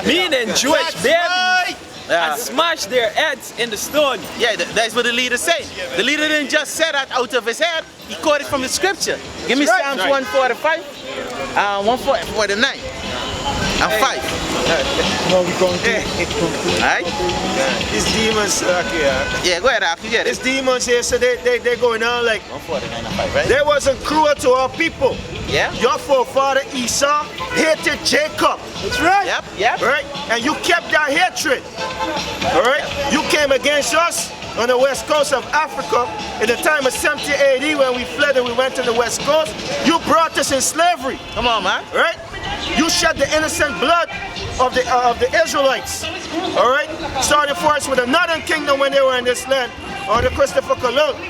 meaning Jewish babies, and smash their heads in the stone. Yeah, that's what the leader said. The leader didn't just say that out of his head. He quoted it from the scripture. Give me Psalms 145, 149, and 5. No, we going to. Alright? These demons, yeah, go ahead, Aki. Yeah, these demons here, so they're going on like 149 and 5, right? they wasn't cruel to our people. Yeah. Your forefather Esau hated Jacob. That's right. Yep. Right? And you kept that hatred. Alright? You came against us on the west coast of Africa in the time of 70 AD when we fled and we went to the west coast. You brought us in slavery. Come on, man. Right? You shed the innocent blood of the Israelites. Alright? Starting first with the northern kingdom when they were in this land, or the Christopher Columbus.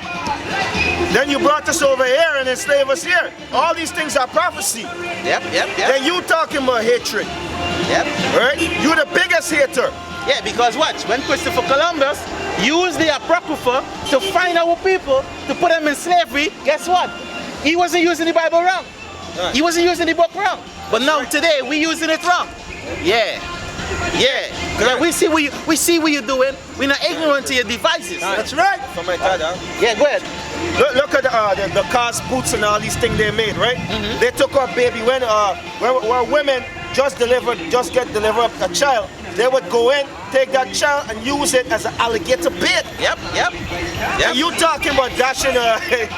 Then you brought us over here and enslaved us here. All these things are prophecy. Yep. Then you talking about hatred. Yep. Right? You the biggest hater. Yeah, because watch, when Christopher Columbus used the Apocrypha to find our people, to put them in slavery, guess what? He wasn't using the Bible wrong. He wasn't using the book wrong. But now today, we using it wrong. Yeah, we see what you're doing. We're not ignorant to your devices. That's right. Yeah, go ahead. Look at the cars, boots, and all these things they made, right? They took our baby when women just get delivered a child. They would go in, take that child, and use it as an alligator bait. Yep. And you talking about dashing hey,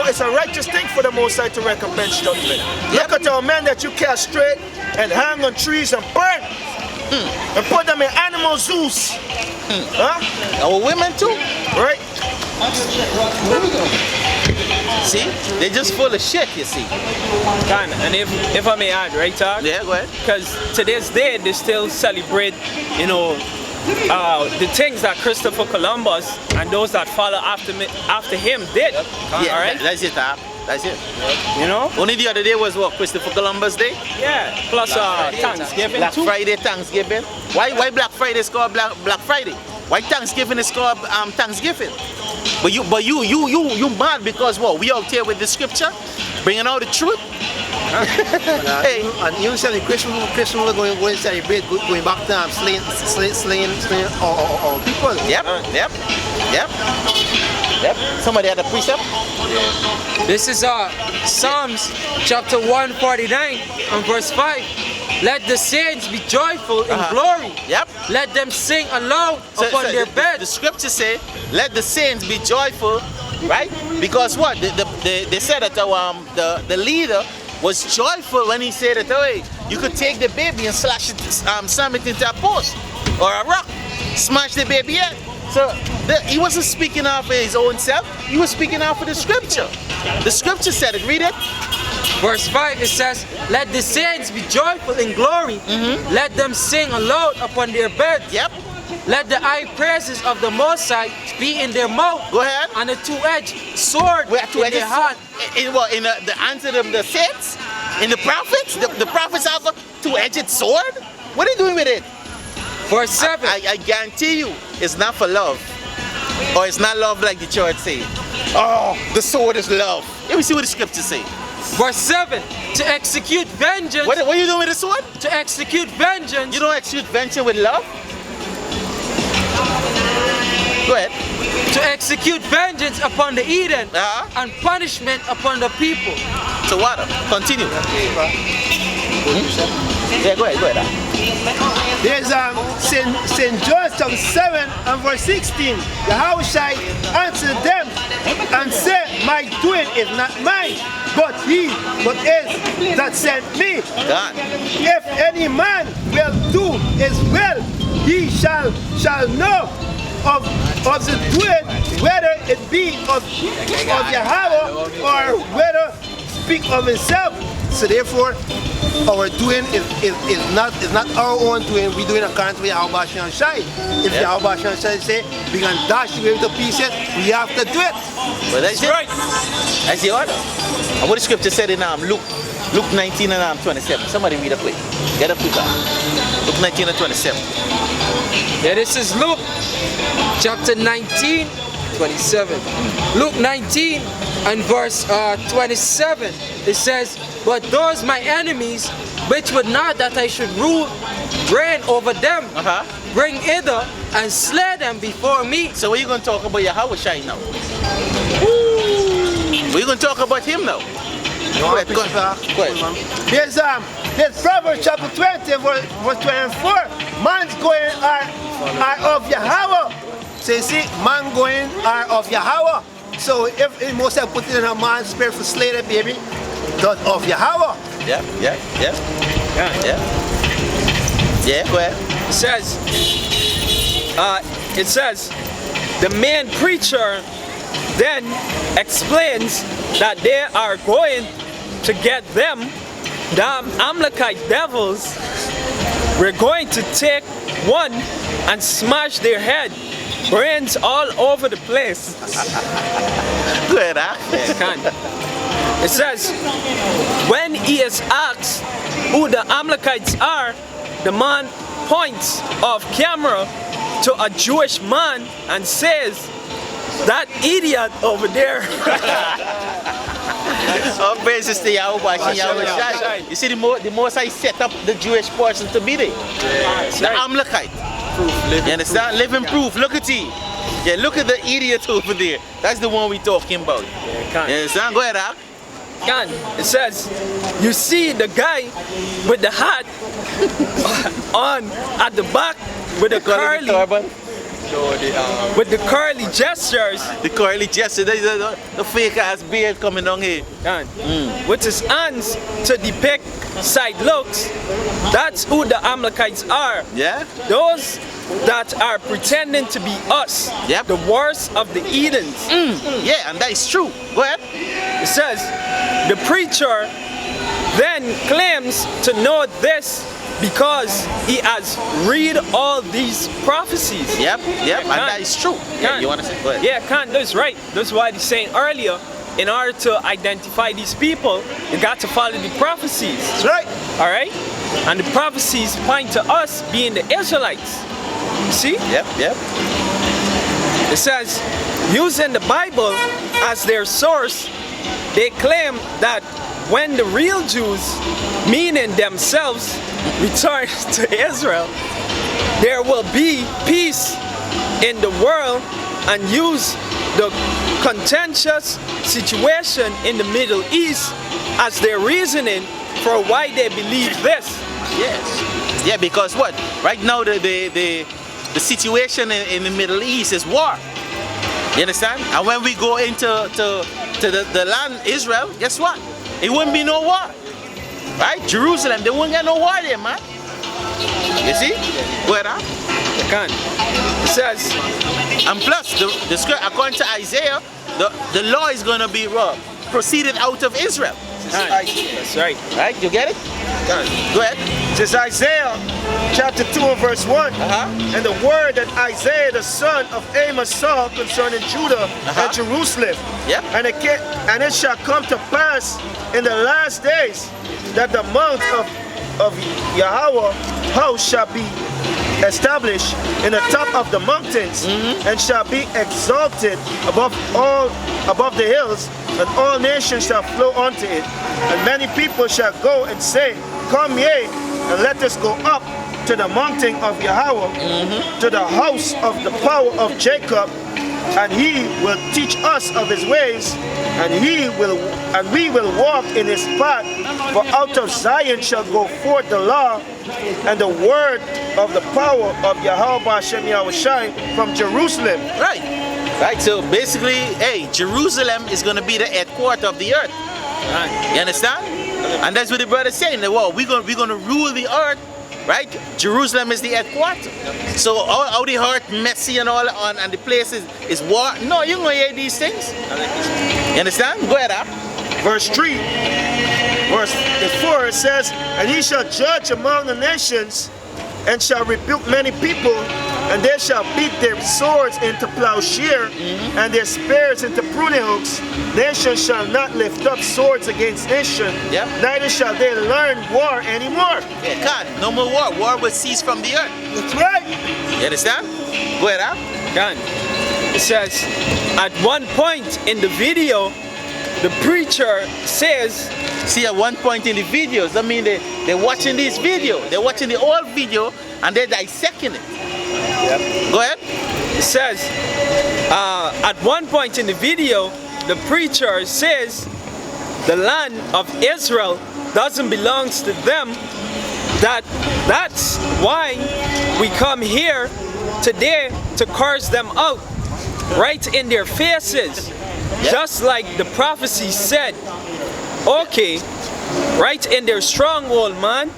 it's a righteous thing for the Most High to recompense judgment. Look at our men that you castrate and hang on trees and burn. And put them in animal zoos. Our women too. Right? See? They're just full of shit, you see. And if I may add, right, Todd? Yeah, go ahead. Because to this day, they still celebrate, you know, the things that Christopher Columbus and those that follow after him did. Yeah, all right? That's it, That's it. You know? Only the other day was what? Christopher Columbus Day? Yeah. Plus Thanksgiving. Black Friday, Thanksgiving. Why Black Friday is called Black Friday? Why Thanksgiving is called Thanksgiving? But you mad because what? We out here with the scripture, bringing out the truth. Hey, and you said the Christian will go and celebrate going back to slaying all people. Yep. Somebody had a precept? This is Psalms chapter 149 and verse 5. Let the saints be joyful in glory. Yep. Let them sing aloud upon their beds. The scripture say, let the saints be joyful, right? Because what? They said that the leader was joyful when he said that, hey, you could take the baby and slash it, slam it into a post or a rock, smash the baby head. So he wasn't speaking out for his own self, he was speaking out for the scripture. The scripture said it, read it. Verse 5, it says, let the saints be joyful in glory. Let them sing aloud upon their beds. Yep. Let the high praises of the Most High be in their mouth. Go ahead. And a two-edged sword in their hand. In what? In the answer of the saints? In the prophets? The prophets have a two-edged sword? What are you doing with it? Verse 7. I guarantee you, it's not for love. Or it's not love like the church say. Oh, the sword is love. Let me see what the scriptures say. Verse 7. To execute vengeance. What are you doing with the sword? To execute vengeance. You don't execute vengeance with love? Go ahead. To execute vengeance upon the Eden and punishment upon the people. So what? Continue. Yeah, go ahead. There's St. John chapter 7 and verse 16. How shall I answer them and say, my doing is not mine, but he is that sent me. God. If any man will do his will, he shall know of the doing, whether it be of Yahweh or whether speak of himself. So therefore, our doing is not our own doing. We doing according to Yahweh and Shai. If Yahweh and Shai say we can dash you into pieces, we have to do it. Well, that's right. That's the order. And what the scripture said in Luke 19 and 27. Somebody read up quick. Get up quick. Luke 19 and 27. Yeah, this is Luke chapter 19, 27. Luke 19 and verse 27. It says, but those my enemies which would not that I should reign over them, bring hither and slay them before me. So we're going to talk about Yahweh Shai now. We're going to talk about him now. Go ahead. There's Proverbs chapter 20, verse 24. Man's going are of Yahweh. So you see, man going are of Yahweh. So if Moses put it in a man's spirit for slay the baby, that's of Yahweh. Yeah. Go ahead. It says, the main preacher then explains that they are going to get them, the Amalekite devils. We're going to take one and smash their head, brains all over the place. Go ahead, It says, when he is asked who the Amalekites are, the man points off camera to a Jewish man and says, that idiot over there. All praises to Yahweh Shai. You see, the most I set up the Jewish person to be there. The Amalekite. You understand? Living proof. Look at it. Yeah, look at the idiot over there. That's the one we're talking about. You understand? Go ahead, Al. It says, you see the guy with the hat on at the back with the curly gestures. The curly gestures, the fake ass beard coming down here. With his hands to depict side looks. That's who the Amalekites are. Yeah? Those that are pretending to be us. Yep. The worst of the Edens. Yeah, and that is true. Go ahead. It says, the preacher then claims to know this because he has read all these prophecies. Yep, and that is true. Yeah, you want to say? Go ahead. Yeah, that's right. That's why he's saying earlier, in order to identify these people, you got to follow the prophecies. That's right. All right? And the prophecies point to us being the Israelites. You see? Yep. It says, using the Bible as their source, they claim that when the real Jews, meaning themselves, return to Israel, there will be peace in the world, and use the contentious situation in the Middle East as their reasoning for why they believe this. Yes. Yeah, because what? Right now the situation in the Middle East is war. You understand? And when we go into the land Israel, guess what? It wouldn't be no war. Right? Jerusalem, they wouldn't get no war there, man. You see? Where that? It says, and plus, the script, according to Isaiah, the law is going to be proceeded out of Israel. That's right. Right? You get it? Go ahead. This is Isaiah chapter 2 and verse 1. And the word that Isaiah the son of Amos saw concerning Judah and Jerusalem. Yep. And it shall come to pass in the last days that the mount of Yahweh house shall be established in the top of the mountains, and shall be exalted above the hills, and all nations shall flow unto it. And many people shall go and say, come ye, and let us go up to the mountain of Yahweh, to the house of the power of Jacob, and he will teach us of his ways, and we will walk in his path. For out of Zion shall go forth the law and the word of the power of Yahweh Hashem Yahushai from Jerusalem. Right. So basically, hey, Jerusalem is going to be the headquarters of the earth. You understand? And that's what the brother is saying. Well, we're going to rule the earth. Right? Jerusalem is the headquarters. So all the earth messy and all and the place is war. No, you don't hear these things. You understand? Go ahead, Verse 3. Verse 4 it says, and he shall judge among the nations, and shall rebuke many people, and they shall beat their swords into plowshare, and their spears into pruning hooks. Nation shall not lift up swords against nation, neither shall they learn war anymore. Yeah, God, no more war. War will cease from the earth. That's right. You understand? Go ahead, God. It says, at one point in the video, the preacher says, See, at one point in the videos, I mean, they're watching this video, they're watching the old video, and they're dissecting it. Go ahead. it says, at one point in the video, the preacher says the land of Israel doesn't belong to them. That's why we come here today to curse them out right in their faces. Just like the prophecy said, okay, right in their stronghold, man,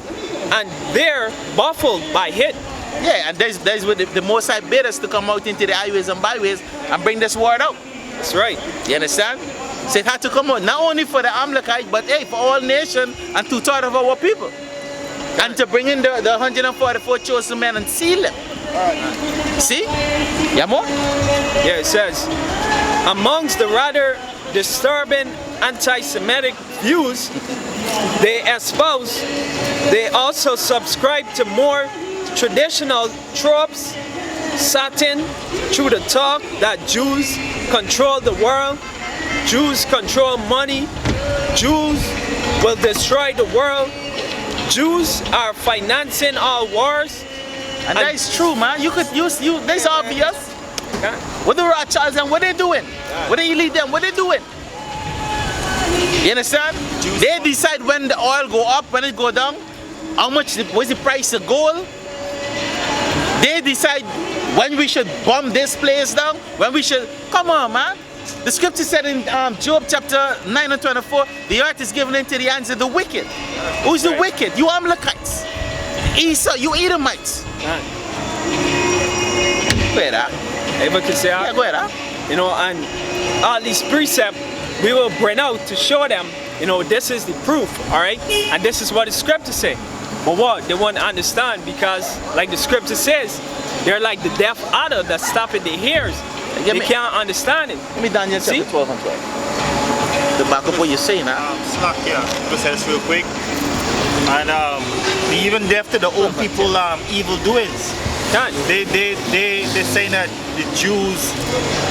and they're baffled by it. Yeah, and that's what the Most High bid us to come out into the highways and byways and bring this word out. That's right. You understand? So it had to come out not only for the Amalekites, but hey, for all nations and 2/3 of our people. And to bring in the 144 chosen men and seal them. See? Yeah, more? Yeah, it says, amongst the rather disturbing anti-Semitic views they espouse, they also subscribe to more traditional tropes, Satan through the talk that Jews control the world, Jews control money, Jews will destroy the world, Jews are financing all wars. And that is true, man. You could use that's obvious. What the Rothschilds and what they doing? What the elite them? What they doing? You understand? They decide when the oil go up, when it go down, how much what's the price of gold. They decide when we should bomb this place down, when we should come on, man. The scripture said in Job chapter 9 and 24, the earth is given into the hands of the wicked. Who's the wicked? You Amalekites. Esau, you Edomites. Go ahead, Eva can say, yeah, go ahead, you know, and all these precepts we will bring out to show them, you know, this is the proof, all right? And this is what the scripture say. But what? They won't understand because, like the scripture says, they're like the deaf adder that's stopping their ears. They can't understand it. Let me Daniel chapter 12 and 12. The back up what you're saying, Slack here, go say this real quick. And they even deaf to the old people evil doings. They say that the Jews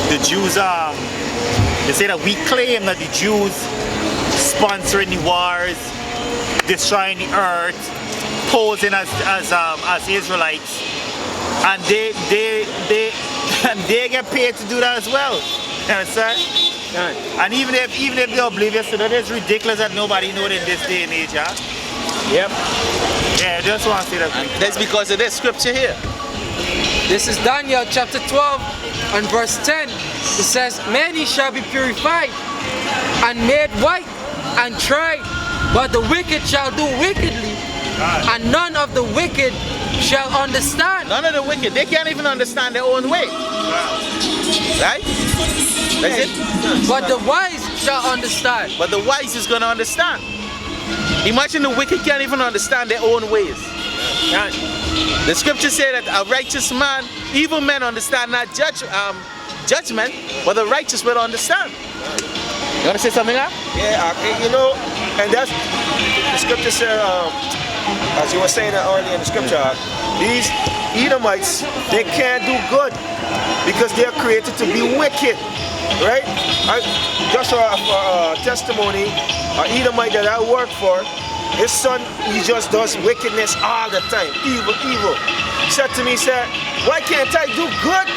they say that we claim that the Jews sponsoring the wars, destroying the earth, posing as Israelites, and they get paid to do that as well. You understand? And even if they're oblivious to that, it's ridiculous that nobody knows in this day and age, huh? Yep. Yeah, just want to say that. That's because of this scripture here. This is Daniel chapter 12 and verse 10. It says, many shall be purified and made white and tried, but the wicked shall do wickedly, and none of the wicked shall understand. None of the wicked, they can't even understand their own way. Right? That's it. But the wise shall understand. But the wise is going to understand. Imagine the wicked can't even understand their own ways. The scripture says that a righteous man, evil men understand not judgment, but the righteous will understand. You want to say something, huh? Yeah, you know, and that's the scripture said, as you were saying earlier in the scripture, these Edomites, they can't do good because they are created to be wicked, right? Just a testimony, an Edomite that I work for, his son, he just does wickedness all the time, evil. He said to me, he said, why can't I do good?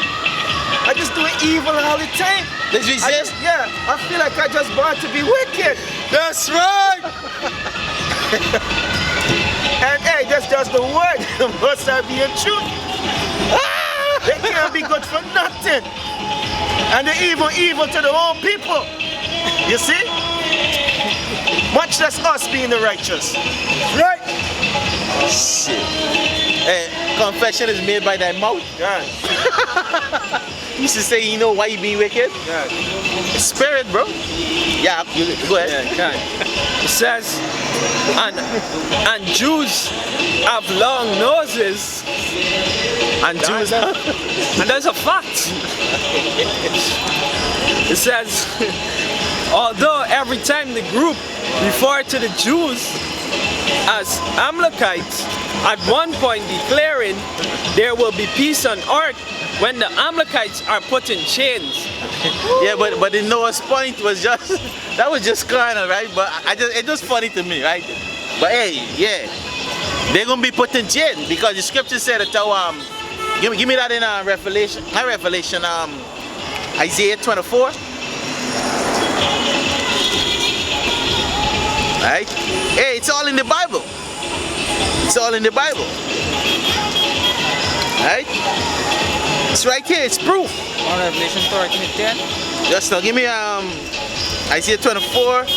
I just do evil all the time. Did you say? I feel like I just born to be wicked. That's right. And hey, that's just the word. Must I be a truth? They can't be good for nothing. And the evil to the whole people. You see? Much less us being the righteous. Right? Shit. Hey, confession is made by thy mouth. Yeah. You should say, you know why you be wicked? Yeah. Spirit, bro. Yeah, go ahead. Yeah, it says, and Jews have long noses, and Jews have, and that's a fact. It says, although every time the group refer to the Jews as Amalekites, at one point declaring there will be peace on earth when the Amalekites are put in chains. Yeah, but the Noah's point was just That was just carnal, right? But it's just funny to me, right? But hey, yeah, they're gonna be put in jail because the scripture said that give me that in Revelation, Isaiah 24. Right? Hey, it's all in the Bible. It's all in the Bible. Right? It's right here, it's proof. On Revelation 13:10. Just now, give me Isaiah 24.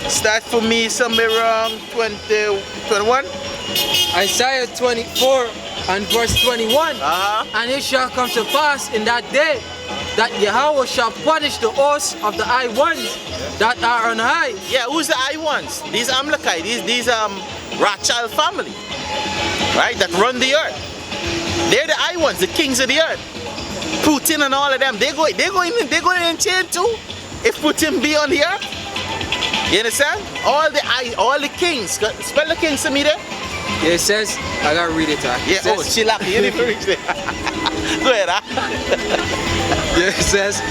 Start for me somewhere around 21. Isaiah 24 and verse 21. And it shall come to pass in that day that Yahweh shall punish the hosts of the high ones that are on high. Yeah, who's the high ones? These Amalekites, these Rothschild family, right? That run the earth. They're the high ones, the kings of the earth. Putin and all of them, they go in chain too. If Putin be on the earth, you understand? All the kings. Spell the kings to me there. Yeah, it says, I gotta read it. Yeah. Says, Oh, Chilaki, you didn't reach there. Go ahead. Yeah, it says,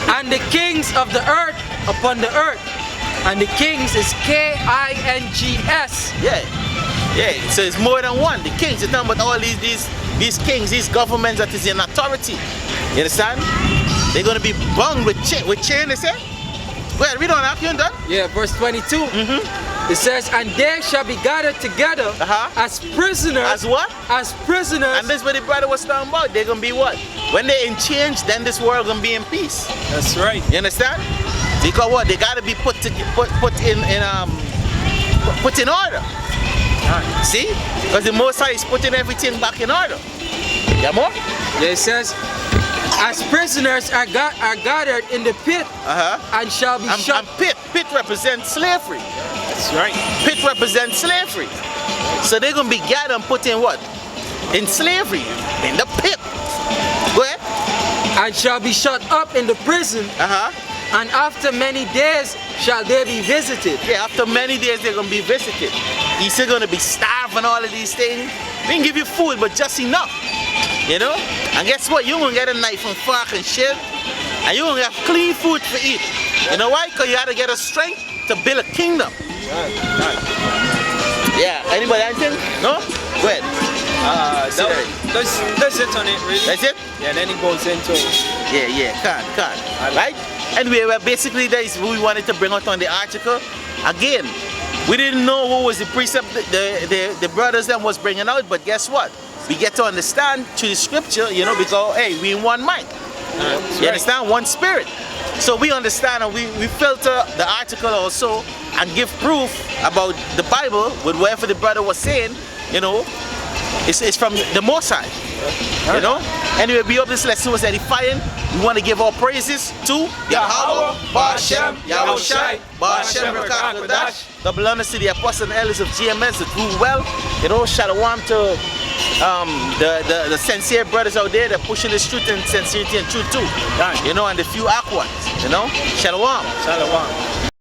and the kings of the earth upon the earth, and the kings is Kings. Yeah. Yeah. So it's more than one. The kings. You're talking about all these kings, these governments that is in authority. You understand? They're gonna be bound with chain. They say. Go ahead, read on after you're done. Yeah, verse 22. It says, and they shall be gathered together as prisoners. As what? As prisoners. And this is what the brother was talking about. They're gonna be what? When they're in change, then this world gonna be in peace. That's right. You understand? Because what? They gotta be put in order. See? Because the Most High is putting everything back in order. Yeah, more? Yeah, it says, as prisoners are gathered in the pit and shall be shut. And pit represents slavery. That's right. Pit represents slavery. So they're going to be gathered and put in what? In slavery. In the pit. Go ahead. And shall be shut up in the prison. And after many days shall they be visited. Yeah, after many days they're going to be visited. He's still going to be starving, all of these things. We can give you food, but just enough. You know? And guess what? You're going to get a knife and fork and shit. And you're going to have clean food to eat. You know why? Because you got to get a strength to build a kingdom. Yeah. Anybody anything? No? Go ahead. That's it on it, really. That's it? Yeah, then it goes into... Yeah, can't. Right? Anyway, well, basically that is what we wanted to bring out on the article. Again, we didn't know what was the precept the brothers them was bringing out, but guess what? We get to understand through the scripture, you know, because, hey, we in one mind. You understand? One spirit. So we understand and we filter the article also and give proof about the Bible with whatever the brother was saying, you know, it's from the Most High. You know? Anyway, we hope this lesson was edifying. We want to give our praises to Yahweh, Ba'ashem, Yahushai, Ba'ashem, Rakakadash. Double honors to the apostles and elders of GMS that grew well. You know, shalom to the sincere brothers out there that pushing this truth and sincerity and truth too. You know, and the few aquas. You know, shalom. Shalom.